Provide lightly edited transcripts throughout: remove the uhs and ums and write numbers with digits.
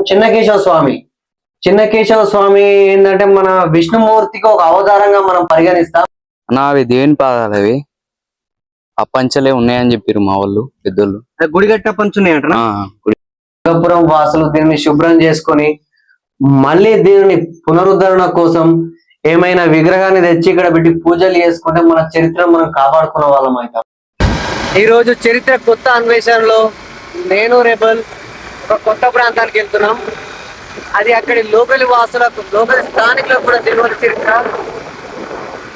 చిన్నకేశవ స్వామి. చిన్నకేశవ స్వామి ఏంటంటే మన విష్ణుమూర్తికి ఒక అవతారంగా మనం పరిగణిస్తాం. అవి దేవుని పాదాలు అవి అప్పంచలే ఉన్నాయని చెప్పారు మా వాళ్ళు పెద్దోళ్ళు. గుడి గట్ట పంచున్నాయంట. ఆ, గంగపురం వాసులు దీన్ని శుభ్రం చేసుకొని మళ్ళీ దీనిని పునరుద్ధరణ కోసం ఏమైనా విగ్రహాన్ని తెచ్చి ఇక్కడ పెట్టి పూజలు చేసుకుంటే మన చరిత్రను మనం కాపాడుకున్న వాళ్ళం అవుతాం. ఈ రోజు చరిత్ర కొత్త అన్వేషణలో నేను రెబల్ ఒక కొత్త ప్రాంతానికి వెళ్తున్నాం. అది అక్కడి లోకల్ వాసులకు, లోకల్ స్థానికులకు కూడా తెలియని చరిత్ర.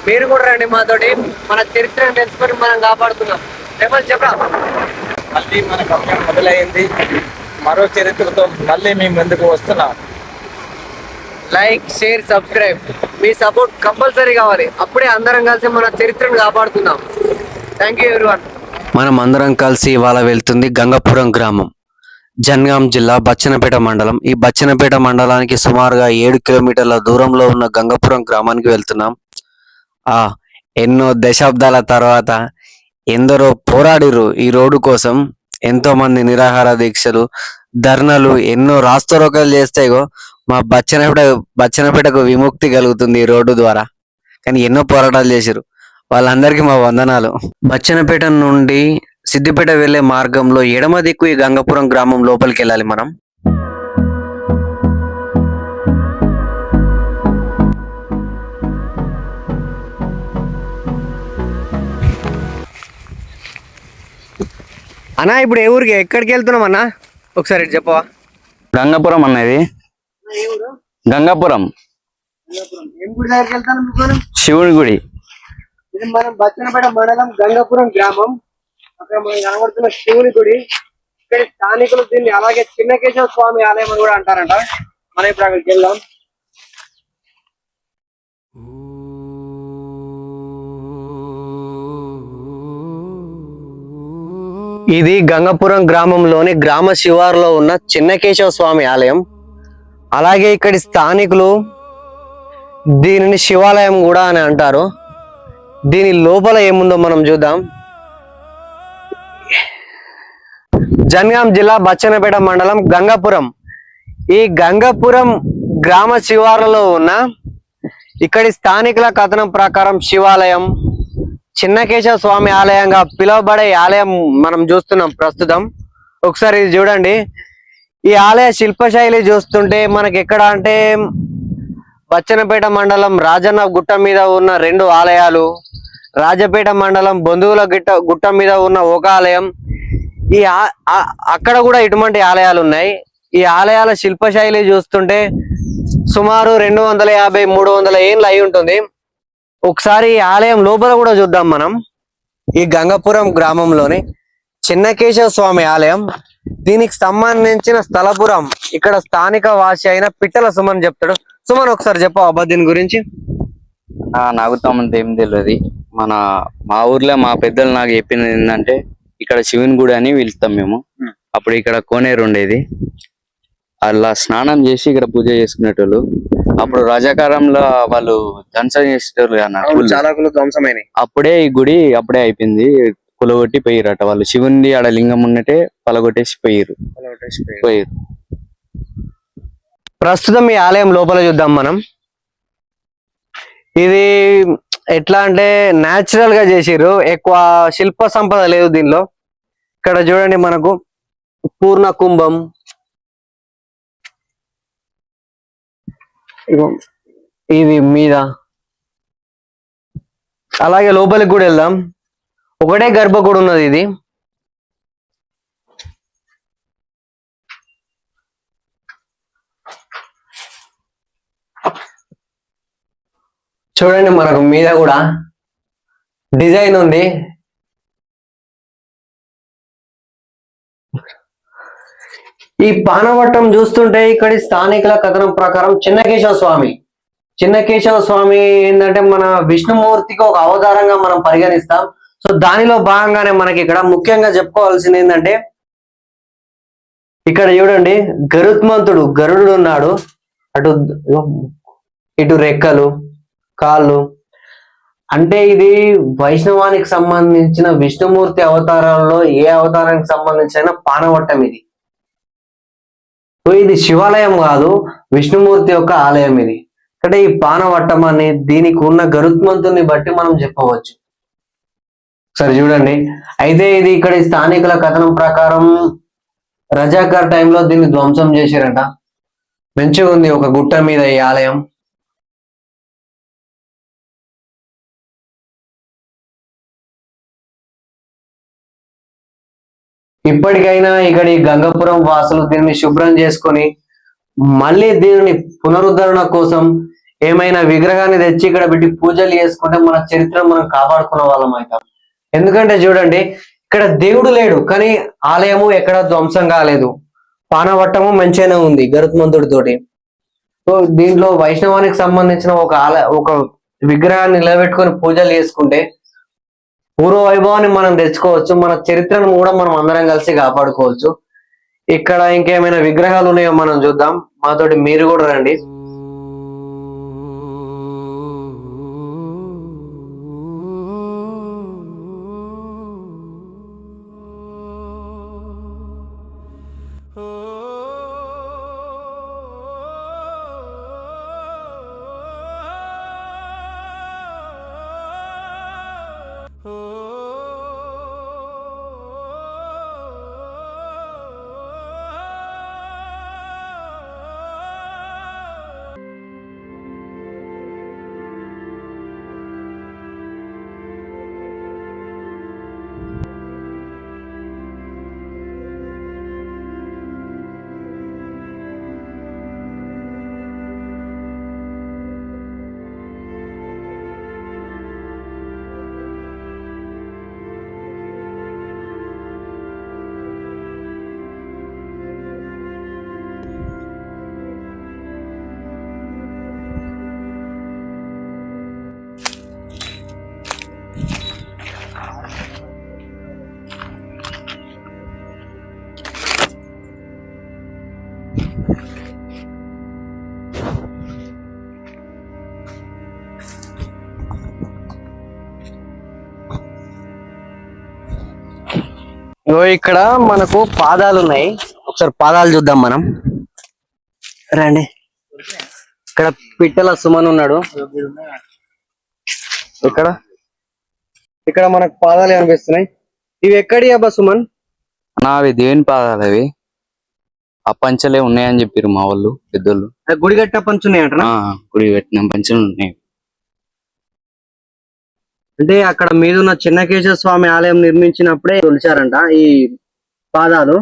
మీరు కూడా రండి మాతోటి, మన చరిత్రను తెలుసుకొని మనం కాపాడుతున్నాం. రెబల్ చెప్పరా? మళ్ళీ మన గమ్యం మొదలైంది. మరో చరిత్రతో మళ్ళీ మేము ముందుకు వస్తున్నాం. Like, share, subscribe. మీ సపోర్ట్ కంపల్సరీ కావాలి. అప్పుడే అందరం కలిసి మన చరిత్రను కాపాడుకుందాం. Thank you everyone. మనం అందరం కలిసి ఇవాళ వెళ్తుంది గంగపురం గ్రామం, జనగాం జిల్లా బచ్చన్నపేట మండలం. ఈ బచ్చన్నపేట మండలానికి సుమారుగా 7 కిలోమీటర్ల దూరంలో ఉన్న గంగపురం గ్రామానికి వెళ్తున్నాం. ఎన్నో దశాబ్దాల తర్వాత ఎందరో పోరాడిరు ఈ రోడ్డు కోసం. ఎంతో మంది నిరాహార దీక్షలు, ధర్నాలు, ఎన్నో రాస్తరోకలు చేస్తాయో మా బచ్చన్నపేటకు విముక్తి కలుగుతుంది ఈ రోడ్డు ద్వారా. కానీ ఎన్నో పోరాటాలు చేశారు. వాళ్ళందరికీ మా వందనాలు. బచ్చన్నపేట నుండి సిద్దిపేట వెళ్లే మార్గంలో ఎడమ దిక్కు ఈ గంగపురం గ్రామం లోపలికి వెళ్ళాలి మనం. అన్నా ఇప్పుడు ఏ ఊరికి, ఎక్కడికి వెళ్తున్నాం అన్నా? ఒకసారి చెప్పవా? గంగపురం అన్నది గంగపురం శివుని గుడి. ఇది మనం బచ్చన్నపేట మండలం గంగపురం గ్రామం. అక్కడ మనం కనబడుతున్న శివుని గుడి. ఇక్కడ స్థానికులు దీన్ని అలాగే చిన్నకేశవ స్వామి ఆలయం అని కూడా అంటారంట. మనం ఇప్పుడు అక్కడికి వెళ్దాం. ఇది గంగపురం గ్రామంలోని గ్రామ శివారులో ఉన్న చిన్నకేశవ స్వామి ఆలయం. అలాగే ఇక్కడి స్థానికులు దీనిని శివాలయం కూడా అని అంటారు. దీని లోపల ఏముందో మనం చూద్దాం. జనగాం జిల్లా బచ్చన్నపేట మండలం గంగపురం. ఈ గంగపురం గ్రామ శివారులో ఉన్న ఇక్కడి స్థానికుల కథనం ప్రకారం శివాలయం, చిన్నకేశవ స్వామి ఆలయంగా పిలువబడే ఆలయం మనం చూస్తున్నాం ప్రస్తుతం. ఒకసారి ఇది చూడండి. ఈ ఆలయ శిల్పశైలి చూస్తుంటే మనకి ఎక్కడ అంటే బచ్చన్నపేట మండలం రాజన్న గుట్ట మీద ఉన్న 2 ఆలయాలు, రాజపేట మండలం బొందువుల గుట్ట మీద ఉన్న ఒక ఆలయం, అక్కడ కూడా ఇటువంటి ఆలయాలు ఉన్నాయి. ఈ ఆలయాల శిల్పశైలి చూస్తుంటే సుమారు 250-300 ఏళ్ళు అయి ఉంటుంది. ఒకసారి ఈ ఆలయం లోపల కూడా చూద్దాం మనం. ఈ గంగపురం గ్రామంలోని చిన్నకేశవ స్వామి ఆలయం. దీనికి సంబంధించిన స్థలపురం ఇక్కడ స్థానిక వాసి అయిన పిట్టల సుమన్ చెప్తాడు. సుమన్ ఒకసారి చెప్పవా దీని గురించి? నాకు తమంత ఏం తెలియదు. మా ఊర్లో మా పెద్దలు నాకు చెప్పింది ఏంటంటే, ఇక్కడ శివుని గుడి అని పిలుస్తాం మేము. అప్పుడు ఇక్కడ కోనేరు ఉండేది. అలా స్నానం చేసి ఇక్కడ పూజ చేసుకునేటోళ్ళు. అప్పుడు రజాకారంలో వాళ్ళు ధ్వంసం చేసేటోళ్ళు, ధ్వంసమైనవి. అప్పుడే ఈ గుడి అప్పుడే అయిపోయింది. కులగొట్టి పోయిరట వాళ్ళు. శివుని ఆడ లింగం ఉన్నట్టే పలగొట్టేసి పోయిరు. ప్రస్తుతం ఈ ఆలయం లోపల చూద్దాం మనం. ఇది ఎట్లా అంటే న్యాచురల్ గా చేసిర్రు, ఎక్కువ శిల్ప సంపద లేదు దీనిలో. ఇక్కడ చూడండి మనకు పూర్ణ కుంభం, ఇది మీద. అలాగే లోపలికి కూడా వెళ్దాం. ఒకటే గర్భగుడి ఉన్నది ఇది. చూడండి మనకు మీద కూడా డిజైన్ ఉంది. ఈ పానవట్టం చూస్తుంటే ఇక్కడి స్థానికుల కథనం ప్రకారం చిన్నకేశవ స్వామి ఏంటంటే మన విష్ణుమూర్తికి ఒక అవతారంగా మనం పరిగణిస్తాం. సో దానిలో భాగంగానే మనకి ఇక్కడ ముఖ్యంగా చెప్పుకోవాల్సింది ఏంటంటే, ఇక్కడ చూడండి గరుడు ఉన్నాడు. ఇటు రెక్కలు, కాళ్ళు. అంటే ఇది వైష్ణవానికి సంబంధించిన విష్ణుమూర్తి అవతారాల్లో ఏ అవతారానికి సంబంధించిన పానవట్టం ఇది. సో ఇది శివాలయం కాదు, విష్ణుమూర్తి యొక్క ఆలయం ఇది. ఇక్కడ ఈ పానవట్టం అని దీనికి ఉన్న గరుత్మంతుని బట్టి మనం చెప్పవచ్చు. సరే చూడండి, అయితే ఇది ఇక్కడ స్థానికుల కథనం ప్రకారం రజాకర్ టైంలో దీన్ని ధ్వంసం చేశారట. మంచిగా ఉంది ఒక గుట్ట మీద ఈ ఆలయం. ఇప్పటికైనా ఇక్కడ ఈ గంగాపురం వాసులు దీన్ని శుభ్రం చేసుకొని మళ్ళీ దీనిని పునరుద్ధరణ కోసం ఏమైనా విగ్రహాన్ని తెచ్చి ఇక్కడ పెట్టి పూజలు చేసుకుంటే మన చరిత్ర మనం కాపాడుకున్న వాళ్ళం అవుతాం. ఎందుకంటే చూడండి, ఇక్కడ దేవుడు లేడు కానీ ఆలయము ఎక్కడ ధ్వంసం కాలేదు. పానవట్టము మంచిగానే ఉంది గరుత్మంతుడితోటి. సో దీంట్లో వైష్ణవానికి సంబంధించిన ఒక విగ్రహాన్ని నిలబెట్టుకొని పూజలు చేసుకుంటే పూర్వ వైభవాన్ని మనం తెచ్చుకోవచ్చు, మన చరిత్రను కూడా మనం అందరం కలిసి కాపాడుకోవచ్చు. ఇక్కడ ఇంకేమైనా విగ్రహాలు ఉన్నాయో మనం చూద్దాం. మాతోటి మీరు కూడా రండి. ఇక్కడ మనకు పాదాలు ఉన్నాయి, ఒకసారి పాదాలు చూద్దాం మనం. రండి, ఇక్కడ పిట్టల సుమన్ ఉన్నాడు. ఇక్కడ ఇక్కడ మనకు పాదాలు కనిపిస్తున్నాయి. ఇవి ఎక్కడి అబ్బా సుమన్? అవి దేవుని పాదాలు. అవి ఆ పంచలే ఉన్నాయని చెప్పారు మా వాళ్ళు పెద్దోళ్ళు. గుడి కట్టిన పంచున్నాయి అంటారా? గుడి కట్టిన పంచలు ఉన్నాయి. అంటే అక్కడ మీదున్న చిన్నకేశ్వర స్వామి ఆలయం నిర్మించినప్పుడే తొలిచారంట ఈ పాదాలు.